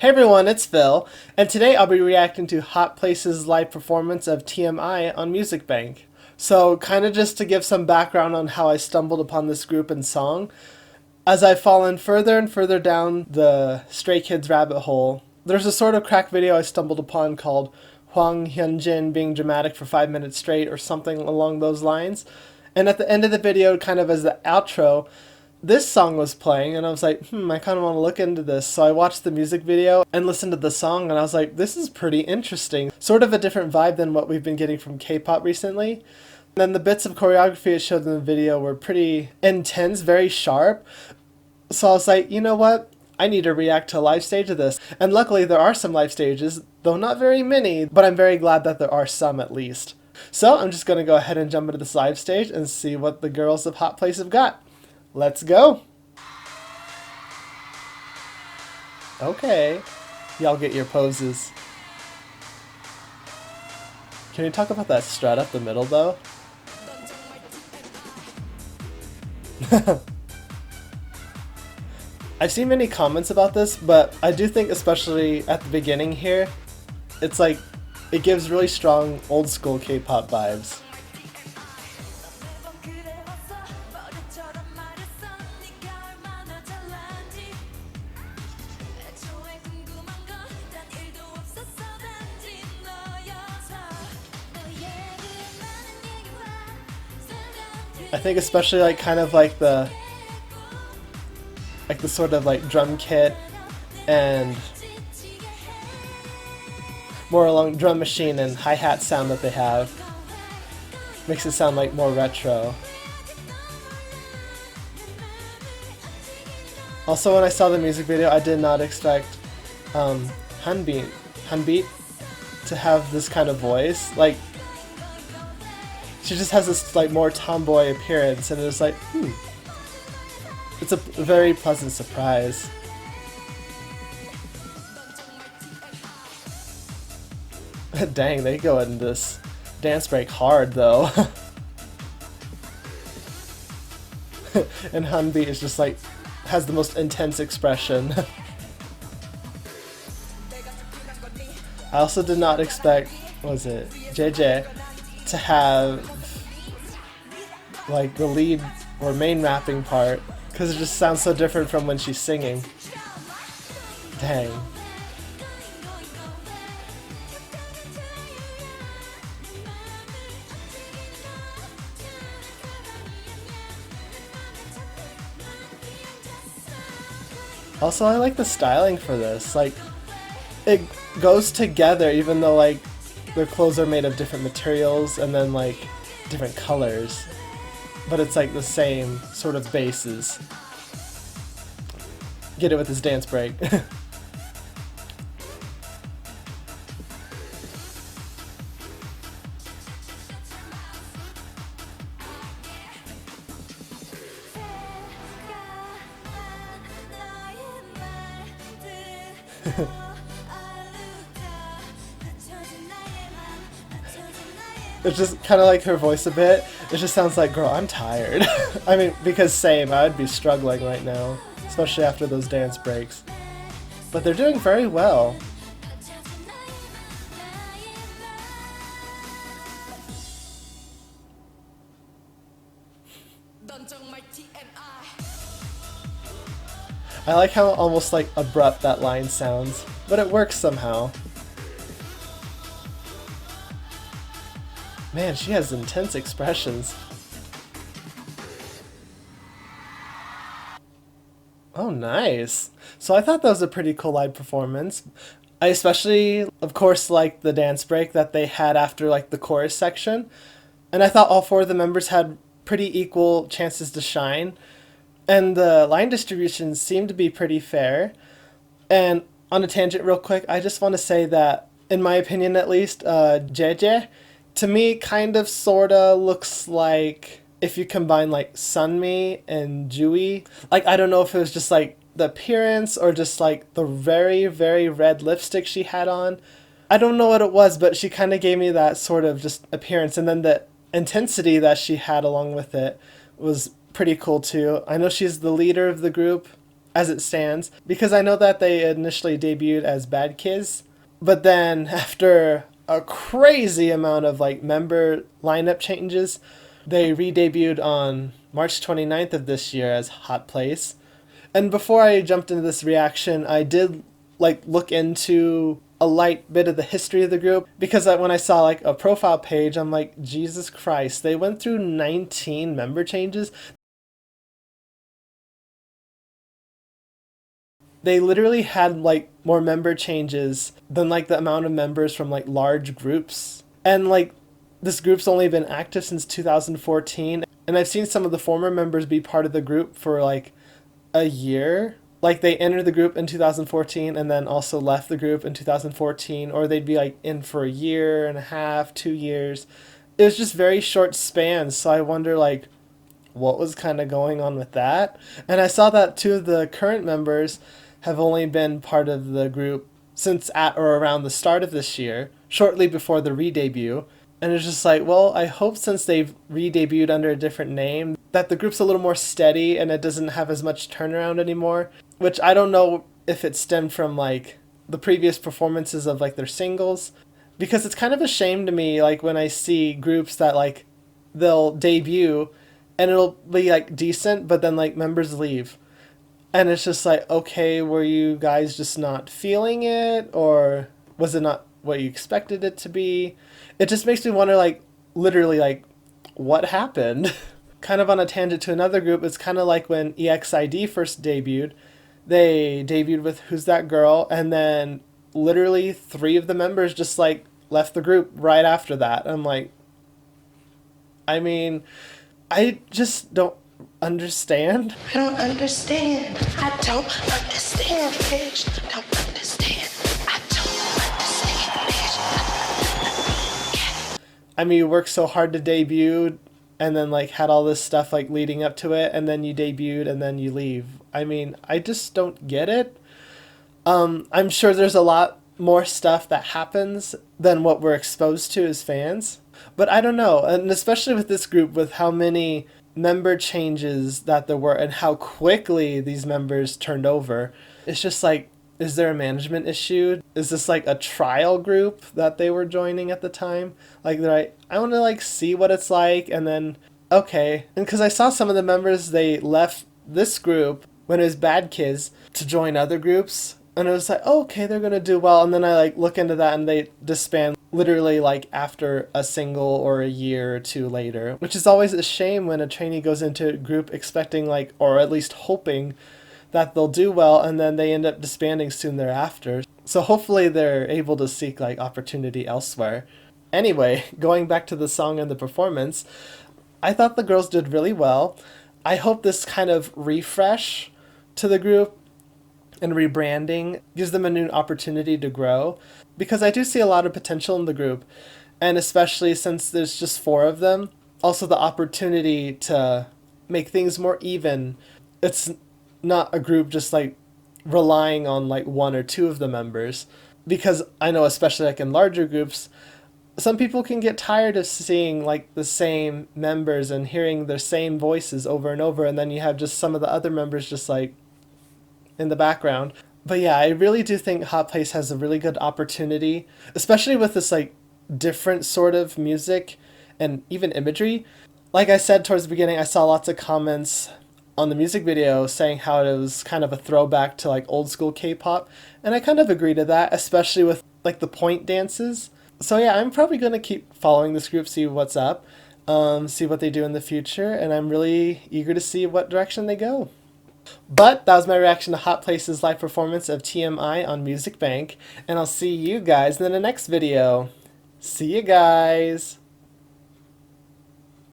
Hey everyone, it's Phil, and today I'll be reacting to 핫플레이스's live performance of TMI on 뮤직뱅크. So, kind of just to give some background on how I stumbled upon this group and song, as I've fallen further and further down the Stray Kids rabbit hole, there's a sort of crack video I stumbled upon called Hwang Hyunjin being dramatic for 5 minutes straight or something along those lines. And at the end of the video, kind of as the outro, this song was playing and I was like, I kind of want to look into this. So I watched the music video and listened to the song and I was like, this is pretty interesting. Sort of a different vibe than what we've been getting from K-pop recently. And then the bits of choreography it showed in the video were pretty intense, very sharp. So I was like, you know what? I need to react to a live stage of this. And luckily there are some live stages, though not very many, but I'm very glad that there are some at least. So I'm just going to go ahead and jump into this live stage and see what the girls of 핫플레이스 have got. Let's go! Okay. Y'all get your poses. Can you talk about that strut up the middle though? I've seen many comments about this, but I do think especially at the beginning here, it's like, it gives really strong old school K-pop vibes. I think especially like kind of like the sort of like drum kit and more along drum machine and hi-hat sound that they have makes it sound like more retro. Also, when I saw the music video, I did not expect Hanbin to have this kind of voice. Like, she just has this like more tomboy appearance, and it's like, it's a very pleasant surprise. Dang, they go in this dance break hard though. And Hanbi is just like, has the most intense expression. I also did not expect, was it, JJ, to have like the lead or main rapping part, because it just sounds so different from when she's singing. Dang. Also, I like the styling for this. Like, it goes together even though like their clothes are made of different materials and then like different colors, but it's like the same sort of bases. Get it with this dance break. It's just kind of like her voice a bit. It just sounds like, girl, I'm tired. I mean, because same, I would be struggling right now, especially after those dance breaks. But they're doing very well. I like how almost like abrupt that line sounds, but it works somehow. Man, she has intense expressions. Oh, nice. So I thought that was a pretty cool live performance. I especially, of course, liked the dance break that they had after like the chorus section. And I thought all four of the members had pretty equal chances to shine. And the line distribution seemed to be pretty fair. And on a tangent real quick, I just want to say that, in my opinion at least, JJ, to me, kind of sorta looks like if you combine like Sunmi and Jui. Like, I don't know if it was just like the appearance or just like the very, very red lipstick she had on. I don't know what it was, but she kind of gave me that sort of just appearance. And then the intensity that she had along with it was pretty cool too. I know she's the leader of the group, as it stands, because I know that they initially debuted as Bad Kids, but then after a crazy amount of like member lineup changes, they re-debuted on March 29th of this year as Hot Place. And before I jumped into this reaction, I did like look into a light bit of the history of the group, because when I saw like a profile page, I'm like, Jesus Christ, they went through 19 member changes. They literally had like more member changes than like the amount of members from like large groups. And like this group's only been active since 2014, and I've seen some of the former members be part of the group for like a year. Like they entered the group in 2014 and then also left the group in 2014, or they'd be like in for a year and a half, 2 years. It was just very short spans, so I wonder like what was kind of going on with that. And I saw that two of the current members have only been part of the group since at or around the start of this year, shortly before the re-debut. And it's just like, well, I hope since they've re-debuted under a different name, that the group's a little more steady and it doesn't have as much turnaround anymore, which I don't know if it stemmed from like the previous performances of like their singles, because it's kind of a shame to me like when I see groups that like they'll debut and it'll be like decent, but then like members leave. And it's just like, okay, were you guys just not feeling it, or was it not what you expected it to be? It just makes me wonder, like, literally, like, what happened? Kind of on a tangent to another group, it's kind of like when EXID first debuted. They debuted with Who's That Girl, and then literally 3 of the members just, like, left the group right after that. I'm like, I mean, I just don't understand. I don't understand. I don't understand, bitch. I don't understand. I don't understand, bitch. I mean, you worked so hard to debut and then like had all this stuff like leading up to it, and then you debuted and then you leave. I mean, I just don't get it. I'm sure there's a lot more stuff that happens than what we're exposed to as fans. But I don't know, and especially with this group, with how many member changes that there were and how quickly these members turned over, it's just like, is there a management issue? Is this like a trial group that they were joining at the time? Like, I want to like see what it's like, and then, okay. And because I saw some of the members, they left this group when it was Bad Kids to join other groups. And it was like, oh, okay, they're going to do well. And then I like look into that and they disband literally like after a single or a year or two later, which is always a shame when a trainee goes into a group expecting like, or at least hoping that they'll do well, and then they end up disbanding soon thereafter. So hopefully they're able to seek like opportunity elsewhere. Anyway, going back to the song and the performance, I thought the girls did really well. I hope this kind of refresh to the group and rebranding gives them a new opportunity to grow, because I do see a lot of potential in the group, and especially since there's just 4 of them, also the opportunity to make things more even. It's not a group just like relying on like 1 or 2 of the members, because I know especially like in larger groups, some people can get tired of seeing like the same members and hearing their same voices over and over, and then you have just some of the other members just like in the background. But yeah, I really do think Hot Place has a really good opportunity, especially with this like different sort of music and even imagery. Like I said towards the beginning, I saw lots of comments on the music video saying how it was kind of a throwback to like old school K-pop, and I kind of agree to that, especially with like the point dances. So yeah, I'm probably going to keep following this group, see what's up, see what they do in the future, and I'm really eager to see what direction they go. But that was my reaction to Hot Place's live performance of TMI on 뮤직뱅크, and I'll see you guys in the next video. See you guys!